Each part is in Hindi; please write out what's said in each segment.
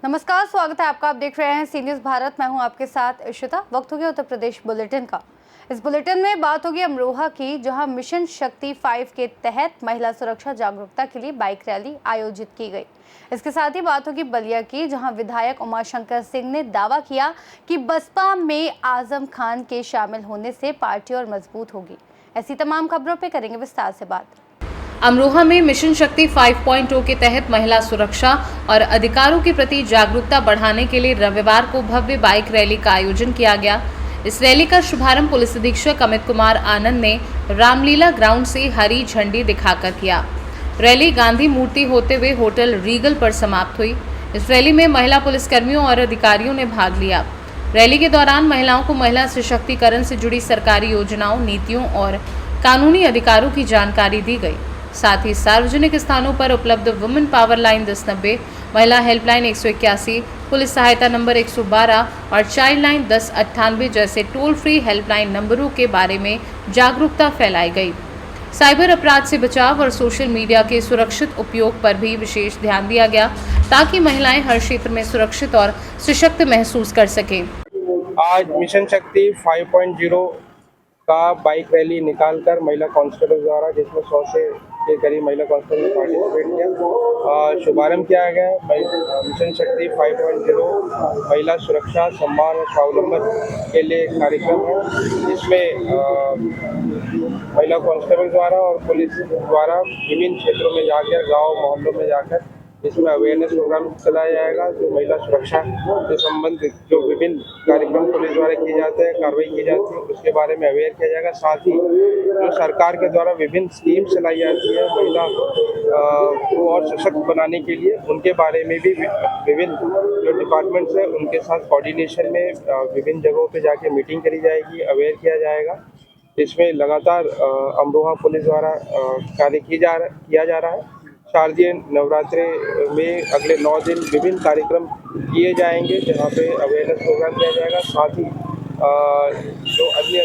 नमस्कार, स्वागत है आपका। आप देख रहे हैं सी न्यूज़ भारत। मैं हूं आपके साथ इशिता। वक्त हो गया उत्तर प्रदेश बुलेटिन का। इस बुलेटिन में बात होगी अमरोहा की, जहां मिशन शक्ति 5 के तहत महिला सुरक्षा जागरूकता के लिए बाइक रैली आयोजित की गई। इसके साथ ही बात होगी बलिया की, जहां विधायक उमाशंकर सिंह ने दावा किया कि बसपा में आजम खान के शामिल होने से पार्टी और मजबूत होगी। ऐसी तमाम खबरों पर करेंगे विस्तार से बात। अमरोहा में मिशन शक्ति 5.0 के तहत महिला सुरक्षा और अधिकारों के प्रति जागरूकता बढ़ाने के लिए रविवार को भव्य बाइक रैली का आयोजन किया गया। इस रैली का शुभारंभ पुलिस अधीक्षक अमित कुमार आनंद ने रामलीला ग्राउंड से हरी झंडी दिखाकर किया। रैली गांधी मूर्ति होते हुए होटल रीगल पर समाप्त हुई। इस रैली में महिला पुलिसकर्मियों और अधिकारियों ने भाग लिया। रैली के दौरान महिलाओं को महिला सशक्तिकरण से जुड़ी सरकारी योजनाओं, नीतियों और कानूनी अधिकारों की जानकारी दी गई। साथ ही सार्वजनिक स्थानों पर उपलब्ध वुमेन पावर लाइन 1090, महिला हेल्पलाइन 181, पुलिस सहायता नंबर 112 और चाइल्ड लाइन 1098 जैसे टोल फ्री हेल्पलाइन नंबरों के बारे में जागरूकता फैलाई गई। साइबर अपराध से बचाव और सोशल मीडिया के सुरक्षित उपयोग पर भी विशेष ध्यान दिया गया, ताकि महिलाएं हर क्षेत्र में सुरक्षित और सशक्त महसूस कर सकें। आज मिशन शक्ति 5.0 का बाइक रैली निकालकर महिला कांस्टेबल द्वारा, जिसमें 100 से के करीब महिला कांस्टेबल ने पार्टिसिपेट किया, शुभारंभ किया गया। मिशन शक्ति 5.0 महिला सुरक्षा, सम्मान और स्वावलंबन के लिए कार्यक्रम है। इसमें महिला कांस्टेबल द्वारा और पुलिस द्वारा विभिन्न क्षेत्रों में जाकर, गाँव मोहल्लों में जाकर इसमें अवेयरनेस प्रोग्राम चलाया जाएगा। जो महिला सुरक्षा से संबंधित जो विभिन्न कार्यक्रम पुलिस द्वारा किए जाते हैं, कार्रवाई की जाती है, उसके बारे में अवेयर किया जाएगा। साथ ही जो सरकार के द्वारा विभिन्न स्कीम चलाई जाती है महिला को और सशक्त बनाने के लिए, उनके बारे में भी विभिन्न जो डिपार्टमेंट्स हैं उनके साथ कोऑर्डिनेशन में विभिन्न जगहों पर जाके मीटिंग करी जाएगी, अवेयर किया जाएगा। इसमें लगातार अमरोहा पुलिस द्वारा कार्य किया जा रहा है। शारदीय नवरात्रि में अगले 9 दिन विभिन्न कार्यक्रम किए जाएंगे, जहां पे अवेयरनेस प्रोग्राम किया जाएगा। साथ ही जो अन्य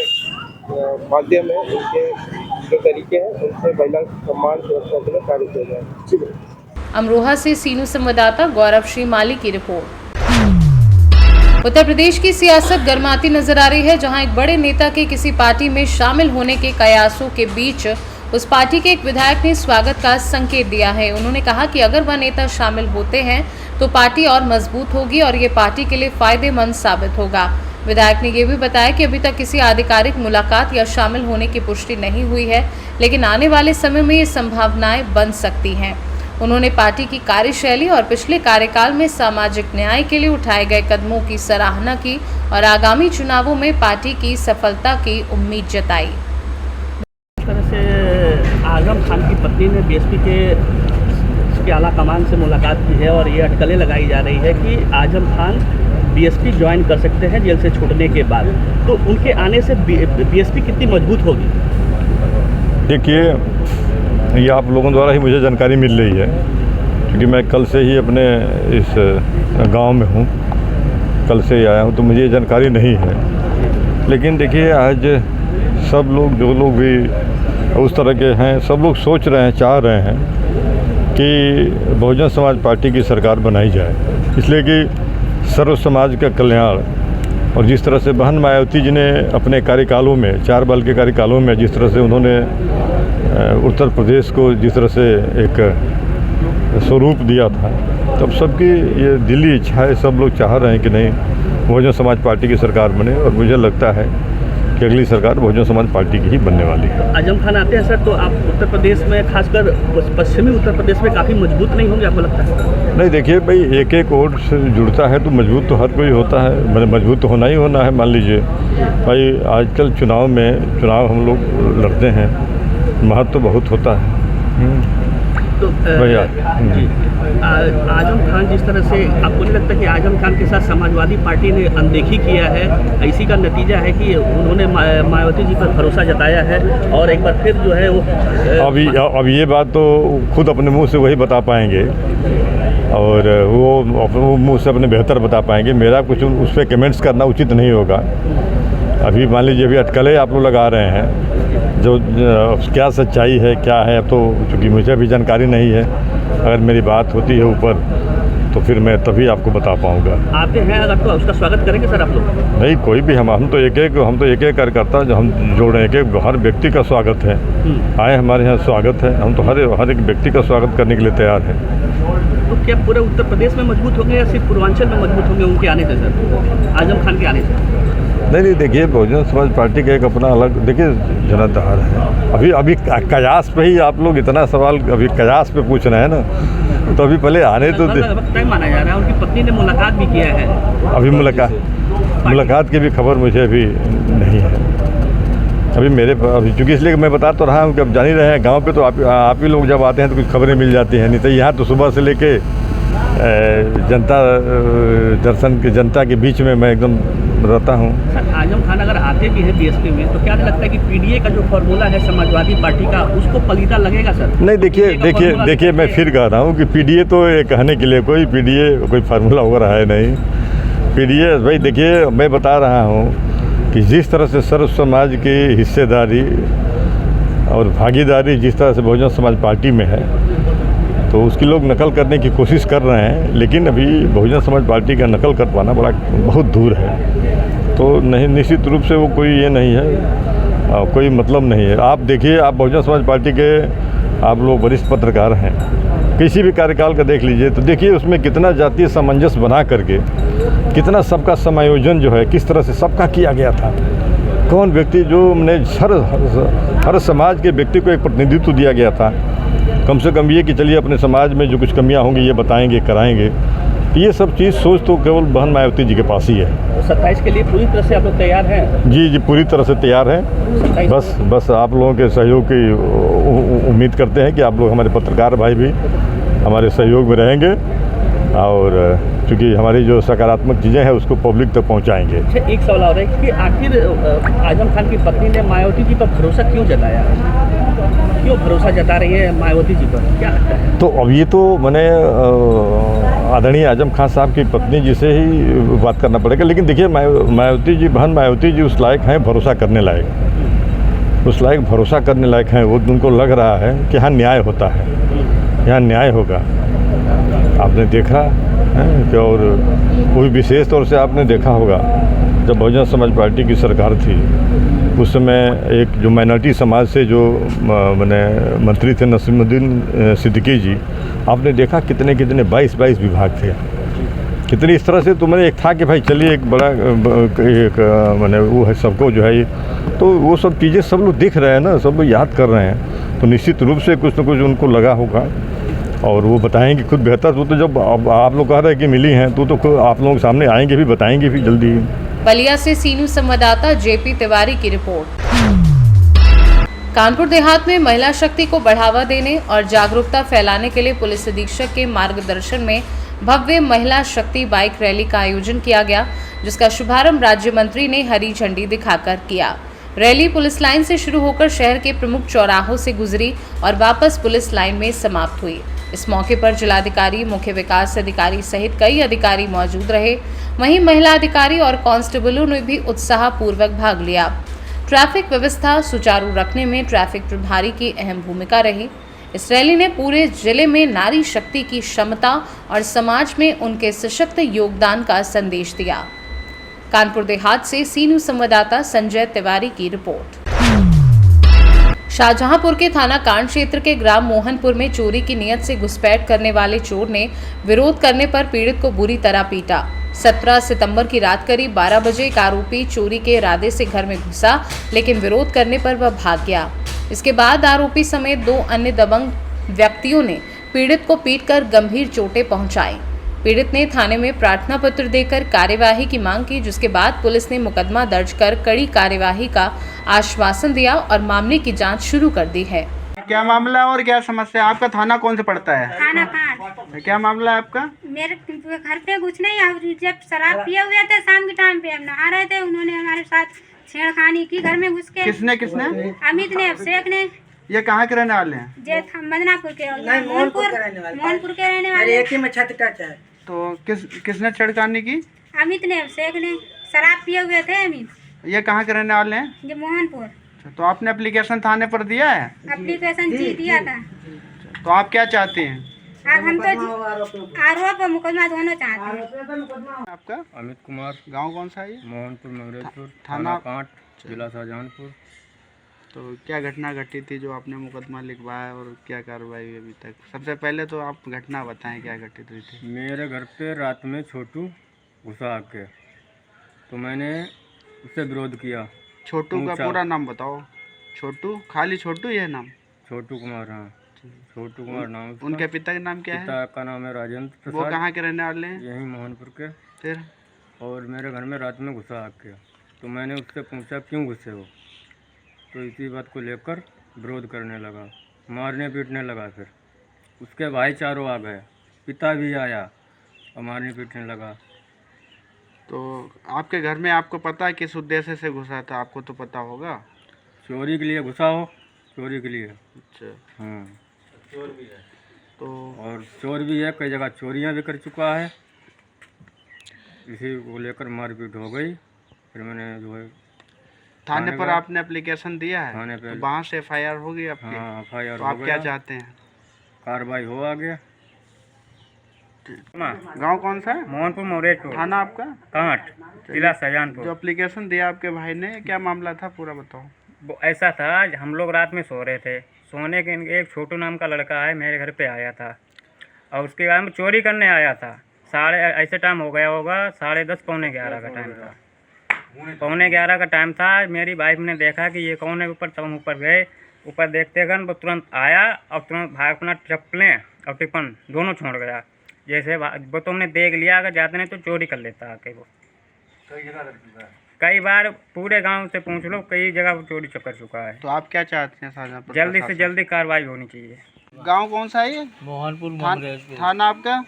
माध्यम है, उनके जो तरीके हैं, उनसे महिला सम्मान सुरक्षा के लिए कार्य किया जाएगा। अमरोहा से सीनू संवाददाता गौरव श्री माली की रिपोर्ट। उत्तर प्रदेश की सियासत गर्माती नजर आ रही है, जहां एक बड़े नेता के किसी पार्टी में शामिल होने के कयासों के बीच उस पार्टी के एक विधायक ने स्वागत का संकेत दिया है। उन्होंने कहा कि अगर वह नेता शामिल होते हैं तो पार्टी और मजबूत होगी और ये पार्टी के लिए फायदेमंद साबित होगा। विधायक ने यह भी बताया कि अभी तक किसी आधिकारिक मुलाकात या शामिल होने की पुष्टि नहीं हुई है, लेकिन आने वाले समय में ये संभावनाएं बन सकती हैं। उन्होंने पार्टी की कार्यशैली और पिछले कार्यकाल में सामाजिक न्याय के लिए उठाए गए कदमों की सराहना की और आगामी चुनावों में पार्टी की सफलता की उम्मीद जताई। आजम खान की पत्नी ने बीएसपी के आला कमान से मुलाकात की है और ये अटकलें लगाई जा रही है कि आजम खान बीएसपी ज्वाइन कर सकते हैं जेल से छूटने के बाद। तो उनके आने से बीएसपी कितनी मजबूत होगी? देखिए, ये आप लोगों द्वारा ही मुझे जानकारी मिल रही है, क्योंकि मैं कल से ही अपने इस गांव में हूँ, कल से ही आया हूँ, तो मुझे ये जानकारी नहीं है। लेकिन देखिए, आज सब लोग, जो लोग भी उस तरह के हैं, सब लोग सोच रहे हैं, चाह रहे हैं कि बहुजन समाज पार्टी की सरकार बनाई जाए, इसलिए कि सर्व समाज का कल्याण। और जिस तरह से बहन मायावती जी ने अपने कार्यकालों में, 4 बार के कार्यकालों में जिस तरह से उन्होंने उत्तर प्रदेश को जिस तरह से एक स्वरूप दिया था, तब सबकी ये दिली इच्छा है, सब लोग चाह रहे हैं कि नहीं, बहुजन समाज पार्टी की सरकार बने। और मुझे लगता है कि अगली सरकार बहुजन समाज पार्टी की ही बनने वाली है। आजम खान आते हैं सर, तो आप उत्तर प्रदेश में, खासकर पश्चिमी उत्तर प्रदेश में काफ़ी मजबूत नहीं होंगे, आपको लगता है? नहीं, देखिए भाई, एक एक वोट से जुड़ता है तो मजबूत तो हर कोई होता है, मजबूत तो होना ही होना है। मान लीजिए भाई, आजकल चुनाव हम लोग लड़ते हैं, महत्व तो बहुत होता है। तो भैया आजम खान जिस तरह से, आपको नहीं लगता कि आजम खान के साथ समाजवादी पार्टी ने अनदेखी किया है? इसी का नतीजा है कि उन्होंने मायावती जी पर भरोसा जताया है और एक बार फिर जो है वो अब ये बात तो खुद अपने मुंह से वही बता पाएंगे और वो मुंह से अपने बेहतर बता पाएंगे। मेरा कुछ उस पर कमेंट्स करना उचित नहीं होगा। अभी मान लीजिए, अभी अटकलें आप लोग लगा रहे हैं, जो क्या सच्चाई है क्या है, अब तो चूँकि मुझे भी जानकारी नहीं है। अगर मेरी बात होती है ऊपर तो फिर मैं तभी आपको बता पाऊँगा। आते हैं अगर तो उसका स्वागत करेंगे सर आप लोग? नहीं, कोई भी हम तो एक एक कार्यकर्ता जो हम जोड़ रहे हैं, एक हर व्यक्ति का स्वागत है। आए हमारे यहाँ स्वागत है, हम तो हर एक व्यक्ति का स्वागत करने के लिए तैयार हैं। तो क्या पूरे उत्तर प्रदेश में मजबूत होंगे या सिर्फ पूर्वांचल में मजबूत होंगे उनके आने से सर, आजम खान के आने से? नहीं, देखिए बहुजन समाज पार्टी का एक अपना अलग देखिए जनाधार है। अभी कयास पे ही आप लोग इतना सवाल अभी कयास पे पूछ रहे हैं ना, तो अभी पहले आने तो टाइम माना जा रहा है। उनकी पत्नी ने मुलाकात भी किया है। अभी मुलाकात की भी खबर मुझे अभी नहीं है। अभी चूँकि इसलिए मैं बता तो रहा हूँ कि अब जान ही रहे हैं, गाँव पे तो आप ही लोग जब आते हैं तो कुछ खबरें मिल जाती हैं, नहीं तो यहाँ तो सुबह से लेके जनता के बीच में मैं एकदम रहता हूँ। सर आजम खान अगर आते भी हैं बीएसपी में तो क्या नहीं लगता है कि पीडीए का जो फार्मूला है समाजवादी पार्टी का उसको पलीता लगेगा सर? नहीं, देखिए मैं फिर कह रहा हूँ कि पीडीए तो ये कहने के लिए कोई फार्मूला वगैरह है नहीं। पीडीए भाई देखिए मैं बता रहा हूँ कि जिस तरह से सर्व समाज की हिस्सेदारी और भागीदारी जिस तरह से बहुजन समाज पार्टी में है, तो उसकी लोग नकल करने की कोशिश कर रहे हैं, लेकिन अभी बहुजन समाज पार्टी का नकल कर पाना बहुत दूर है। तो नहीं, निश्चित रूप से वो कोई ये नहीं है, कोई मतलब नहीं है। आप देखिए, आप बहुजन समाज पार्टी के आप लोग वरिष्ठ पत्रकार हैं, किसी भी कार्यकाल का देख लीजिए तो देखिए उसमें कितना जातीय सामंजस्य बना करके कितना सबका समायोजन जो है किस तरह से सबका किया गया था। कौन व्यक्ति जो मैंने हर समाज के व्यक्ति को एक प्रतिनिधित्व दिया गया था, कम से कम ये कि चलिए अपने समाज में जो कुछ कमियां होंगी ये बताएंगे, कराएंगे। ये सब चीज़ सोच तो केवल बहन मायावती जी के पास ही है। 27 के लिए पूरी तरह से आप लोग तैयार हैं? जी, पूरी तरह से तैयार हैं। बस आप लोगों के सहयोग की उम्मीद करते हैं कि आप लोग हमारे पत्रकार भाई भी हमारे सहयोग में रहेंगे और क्योंकि हमारी जो सकारात्मक चीज़ें हैं उसको पब्लिक तक पहुंचाएंगे। अच्छा, एक सवाल और है कि आखिर आजम खान की पत्नी ने मायावती जी पर भरोसा क्यों जताया? क्यों भरोसा जता रही है मायावती जी पर, क्या लगता है? तो अब ये तो मैंने आदरणीय आजम खान साहब की पत्नी जी से ही बात करना पड़ेगा, लेकिन देखिए मायावती जी, बहन मायावती जी उस लायक हैं, भरोसा करने लायक, उस लायक भरोसा करने लायक हैं। वो उनको लग रहा है कि यहाँ न्याय होता है, यहाँ न्याय होगा। आपने देखा है कि और कोई विशेष तौर से आपने देखा होगा जब बहुजन समाज पार्टी की सरकार थी उस समय एक जो माइनॉरिटी समाज से जो मैंने मंत्री थे नसीमुद्दीन सिद्दीकी जी, आपने देखा कितने 22 विभाग थे, कितनी इस तरह से। तो मैंने एक था कि भाई चलिए एक बड़ा एक मैंने वो है सबको जो है, तो वो सब चीज़ें सब लोग देख रहे हैं ना, सब लोग याद कर रहे हैं, तो निश्चित रूप से कुछ न कुछ उनको लगा होगा और वो बताएंगे खुद बेहतर। तो जब आप लोग कह रहे हैं कि मिली हैं तो आप लोगों के सामने आएंगे भी, बताएंगे भी जल्दी। बलिया से सी न्यूज़ संवाददाता जेपी तिवारी की रिपोर्ट। कानपुर देहात में महिला शक्ति को बढ़ावा देने और जागरूकता फैलाने के लिए पुलिस अधीक्षक के मार्गदर्शन में भव्य महिला शक्ति बाइक रैली का आयोजन किया गया, जिसका शुभारंभ राज्य मंत्री ने हरी झंडी दिखाकर किया। रैली पुलिस लाइन से शुरू होकर शहर के प्रमुख चौराहों से गुजरी और वापस पुलिस लाइन में समाप्त हुई। इस मौके पर जिलाधिकारी, मुख्य विकास अधिकारी सहित कई अधिकारी मौजूद रहे। वहीं महिला अधिकारी और कांस्टेबलों ने भी उत्साहपूर्वक भाग लिया। ट्रैफिक व्यवस्था सुचारू रखने में ट्रैफिक प्रभारी की अहम भूमिका रही। इस रैली ने पूरे जिले में नारी शक्ति की क्षमता और समाज में उनके सशक्त योगदान का संदेश दिया। कानपुर देहात से सी न्यूज़ संवाददाता संजय तिवारी की रिपोर्ट। शाहजहांपुर के थाना कांड क्षेत्र के ग्राम मोहनपुर में चोरी की नीयत से घुसपैठ करने वाले चोर ने विरोध करने पर पीड़ित को बुरी तरह पीटा। 17 सितंबर की रात करीब 12 बजे एक आरोपी चोरी के इरादे से घर में घुसा, लेकिन विरोध करने पर वह भाग गया। इसके बाद आरोपी समेत 2 अन्य दबंग व्यक्तियों ने पीड़ित को पीटकर गंभीर चोटें पहुंचाई। पीड़ित ने थाने में प्रार्थना पत्र देकर कार्यवाही की मांग की, जिसके बाद पुलिस ने मुकदमा दर्ज कर कड़ी कार्यवाही का आश्वासन दिया और मामले की जांच शुरू कर दी है। क्या मामला है और क्या समस्या? आपका थाना कौन से पड़ता है? खाना कांड। क्या मामला है आपका? मेरे घर पे कुछ नहीं, जब शराब पिए हुए थे शाम के टाइम पे हम नहा रहे थे, उन्होंने हमारे साथ छेड़खानी की घर में घुस के। किसने? अमित ने, अभिषेक ने। ये कहाँ के रहने वाले हैं? जे मदनापुर के, मोहनपुर के रहने वाले। एक ही में छत टच है। तो किसने छेड़खानी की? अमित ने, अभिषेक ने। शराब पिए हुए थे अमित। ये कहाँ के रहने वाले हैं? ये मोहनपुर। तो आपने एप्लीकेशन थाने पर दिया है? एप्लीकेशन जी दिया था। तो आप क्या चाहते हैं? अब हम तो आरोप और मुकदमा दोनों चाहते हैं। आपका अमित कुमार, गांव कौन सा है ये? मोहनपुर मंगरेजपुर, थाना- थाना कांट, जिला शाहजहांपुर। तो क्या घटना घटी थी जो आपने मुकदमा लिखवाया और क्या कार्रवाई हुई अभी तक? सबसे पहले तो आप घटना बताएं, क्या घटित हुई थी? मेरे घर पे रात में छोटू घुसा आके, तो मैंने उससे विरोध किया। छोटू का ऊंचा। पूरा नाम बताओ। छोटू, खाली छोटू ये नाम? छोटू कुमार, हाँ, छोटू कुमार नाम उसका। उनके पिता का नाम क्या है? पिता का नाम है राजेंद्र वो प्रसाद, कहाँ के रहने वाले हैं? यहीं मोहनपुर के। फिर और मेरे घर में रात में घुसा आके, तो मैंने उससे पूछा क्यों घुसे हो, तो इसी बात को लेकर विरोध करने लगा, मारने पीटने लगा। फिर उसके भाई चारों आ गए, पिता भी आया और मारने पीटने लगा। तो आपके घर में आपको पता है किस उद्देश्य से घुसा था? आपको तो पता होगा। चोरी के लिए घुसा हो, चोरी के लिए। अच्छा, हाँ, तो और चोर भी है, कई जगह चोरियां भी कर चुका है। इसी को लेकर मारपीट हो गई। फिर मैंने जो है थाने पर गया। आपने एप्लीकेशन दिया है? थाने पे- तो वहाँ से FIR होगी आपकी? हाँ, FIR तो हो आप क्या गया, चाहते हैं? कार्रवाई हो आगे। गांव कौन सा है? मोहनपुर मंगरेजपुर, थाना आपका? कांट, जिला जो शाहजहांपुर। एप्लीकेशन दिया आपके भाई ने, क्या मामला था पूरा बताओ। वो ऐसा था, हम लोग रात में सो रहे थे, सोने के एक छोटू नाम का लड़का है मेरे घर पे आया था और उसके बाद में चोरी करने आया था। ऐसे टाइम हो गया होगा 10:30 पौने 11 का टाइम था। पौने 11 का टाइम था। मेरी वाइफ ने देखा कि ये कौन है ऊपर, तब हम ऊपर गए। ऊपर देखते गए वो तुरंत आया और तुरंत भाग अपना चप्पलें और टिफन दोनों छोड़ गया। जैसे वो तो हमने देख लिया, अगर जाते नहीं तो चोरी कर लेता आके। वो कई बार पूरे गांव से पूछ लो, कई जगह वो चोरी कर चुका है। तो आप क्या चाहते हैं शाहजहांपुर जल्दी से प्रशासन? जल्दी कार्रवाई होनी चाहिए। गांव कौन सा है ये? मोहनपुर मंगरेजपुर। थाना आपका?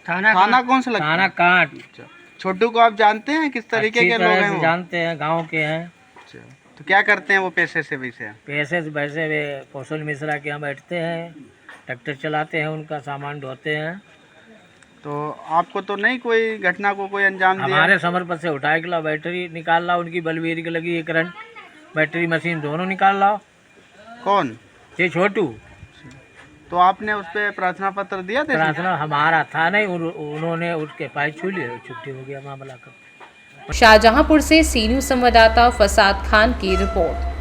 थाना थाना कौन सा लगता थाना है? कांट। अच्छा। छोटू को आप जानते हैं? किस तरीके अच्छी के तरह लोग हैं से वो? जानते हैं, गांव के हैं। अच्छा। तो क्या करते हैं वो पेशे से वैसे? पैसे से वैसे वे कौशल मिश्रा के यहाँ बैठते हैं, ट्रैक्टर चलाते हैं, उनका सामान ढोते हैं। तो आपको तो नहीं कोई घटना को कोई अंजाम दिया? हमारे समर पर से उठा के लाओ, बैटरी निकाल लाओ, उनकी बलबीर की लगी है करंट, बैटरी मशीन दोनों निकाल लाओ। कौन? ये छोटू। तो आपने उस पर प्रार्थना पत्र दिया था? प्रार्थना हमारा था नहीं, उन्होंने उसके पाई छू लिए, छुट्टी हो गया मामला का। शाहजहांपुर से सी न्यूज संवाददाता फसाद खान की रिपोर्ट।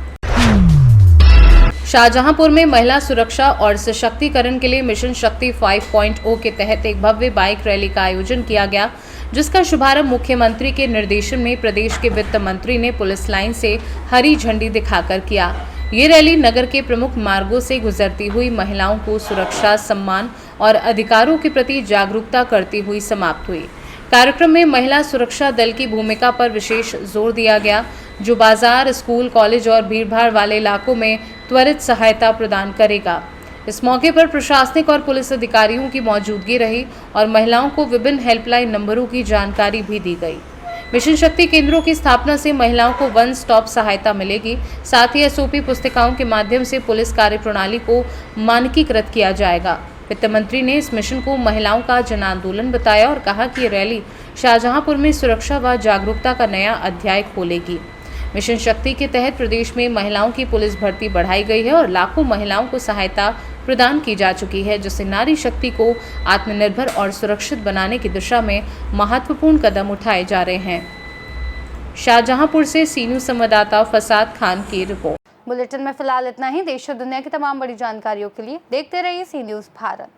शाहजहांपुर में महिला सुरक्षा और सशक्तिकरण के लिए मिशन शक्ति 5.0 के तहत एक भव्य बाइक रैली का आयोजन किया गया, जिसका शुभारंभ मुख्यमंत्री के निर्देशन में प्रदेश के वित्त मंत्री ने पुलिस लाइन से हरी झंडी दिखाकर किया। ये रैली नगर के प्रमुख मार्गों से गुजरती हुई महिलाओं को सुरक्षा, सम्मान और अधिकारों के प्रति जागरूकता करती हुई समाप्त हुई। कार्यक्रम में महिला सुरक्षा दल की भूमिका पर विशेष जोर दिया गया, जो बाजार, स्कूल, कॉलेज और भीड़भाड़ वाले इलाकों में त्वरित सहायता प्रदान करेगा। इस मौके पर प्रशासनिक और पुलिस अधिकारियों की मौजूदगी रही और महिलाओं को विभिन्न हेल्पलाइन नंबरों की जानकारी भी दी गई। मिशन शक्ति केंद्रों की स्थापना से महिलाओं को वन स्टॉप सहायता मिलेगी। साथ ही SOP पुस्तिकाओं के माध्यम से पुलिस कार्यप्रणाली को मानकीकृत किया जाएगा। वित्त मंत्री ने इस मिशन को महिलाओं का जन आंदोलन बताया और कहा कि ये रैली शाहजहांपुर में सुरक्षा व जागरूकता का नया अध्याय खोलेगी। मिशन शक्ति के तहत प्रदेश में महिलाओं की पुलिस भर्ती बढ़ाई गई है और लाखों महिलाओं को सहायता प्रदान की जा चुकी है, जिससे नारी शक्ति को आत्मनिर्भर और सुरक्षित बनाने की दिशा में महत्वपूर्ण कदम उठाए जा रहे हैं। शाहजहांपुर से सी न्यूज संवाददाता फसाद खान की रिपोर्ट। बुलेटिन में फिलहाल इतना ही। देश और दुनिया की तमाम बड़ी जानकारियों के लिए देखते रहिए सी न्यूज भारत।